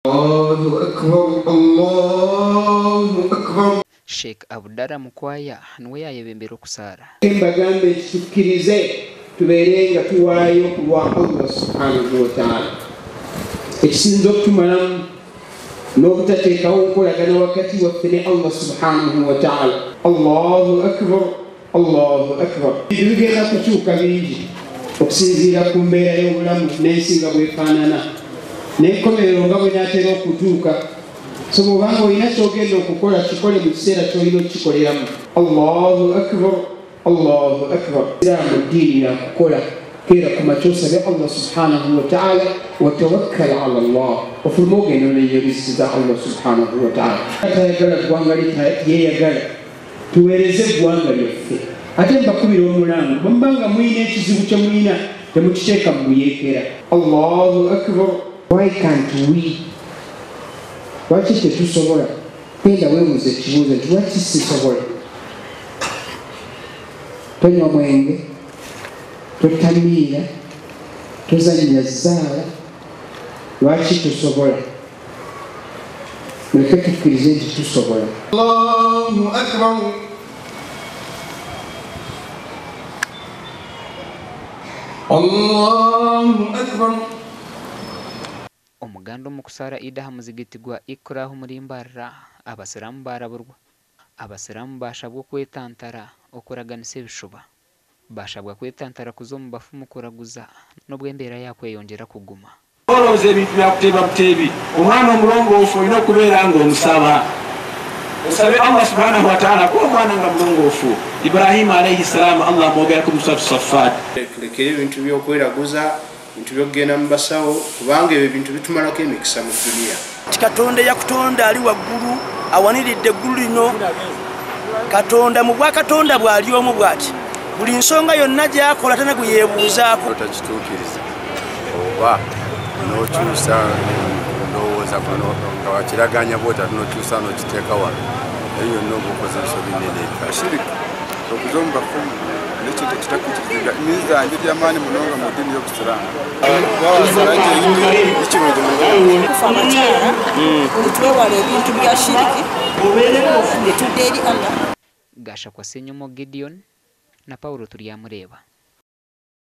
Allahu akbar, Allahu akbar. Sheikh Abdallah Mukwaya niwe yayebembera okusara. Mbagambe tukirize tuberenga tuwayo kuwa Allah subhanahu wa ta'ala. Ekisinzo tumalamu n'obutateekawo nkolagana wakati waffe ne Allah subhanahu wa ta'ala. Allahu akbar, Allahu akbar. Bigenda kukyuka bingi okusinziira ku mbeera y'obulamu n'ensi nga bwefaanana n'enkomerero nga bwe naatera okutuuka. So bw'obanga olina ky'ogenda okukola kikole mu kiseera ky'olina okukikoleramu. Allahu akbar, Allahu akbar. Isiraamu ddiini ya kukola keera ku makya osabe Allah subhanahu wa ta'ala wa tawakkal ala Allah. Ofuluma ogenda oneyerisiza Allah subhanahu wa ta'ala. Tayagala ggwanga lyeyagala tuweereze eggwanga lyaffe. Ate mbakubira omulango bwe mubanga mulina ekizibu kye mulina temukiteeka mu buyeekera. Allahu akbar. Why can't we? Lwaki tetusobola? Genda weebuuza ekibuuzo nti lwaki sisobola? Tonywa mwenge, totamiira, tozannya zzaala. Lwaki tusobola? Muleke tukkirize nti tusobola. Allahu akbar. Allahu akbar. Omuganda omukusara idaha muzigiti gwa Ikrahu Mulimbarra abasiramu baraburwa. Abasiramu bashabwa kwetantara okuraganisa ebishuba. Bashabwa kwetantara kuza omu bafumu kuraguza n'obw'embeera yakweyongera kuguma. Olowooza ebintu byakuteba buteebi. Omwana omulongoofu olina okubeera ng'omusaba. Osabe Allah subhanahu wa ta'ala kuba omwana nga mulongoofu. Ibrahim alayhi salamu Allah amwogerako mu suratu Saffat. Tulekere ebintu by'okweraguza, bintu byokugenda mu basawo kubanga ebyo bintu bitumalako emikisa mu duniya. Katonda yakutonda ali waggulu awaniridde eggulu lino. Katonda mu bwakatonda bw'ali omu bw'ati buli nsonga yonna gy'akola tana gwe yeebuuzaako. Otakituukiriza oba n'okyusa ndowooza nga wakiraganya bwota n'okyusa n'okiteeka wano eyo yonna oba okoze ensobi nnene. Ashiriki okuza omu bafumu n'ekintu kitakukiriza mizanjo gy'amaanyi munonga mu ddiini y'Obusiraamu. Kufa abakyala twewala ebintu bya shiriki ne tudda eri Allah. Gasha kwa Senyomo Gideon na Paulo Tuliamureba.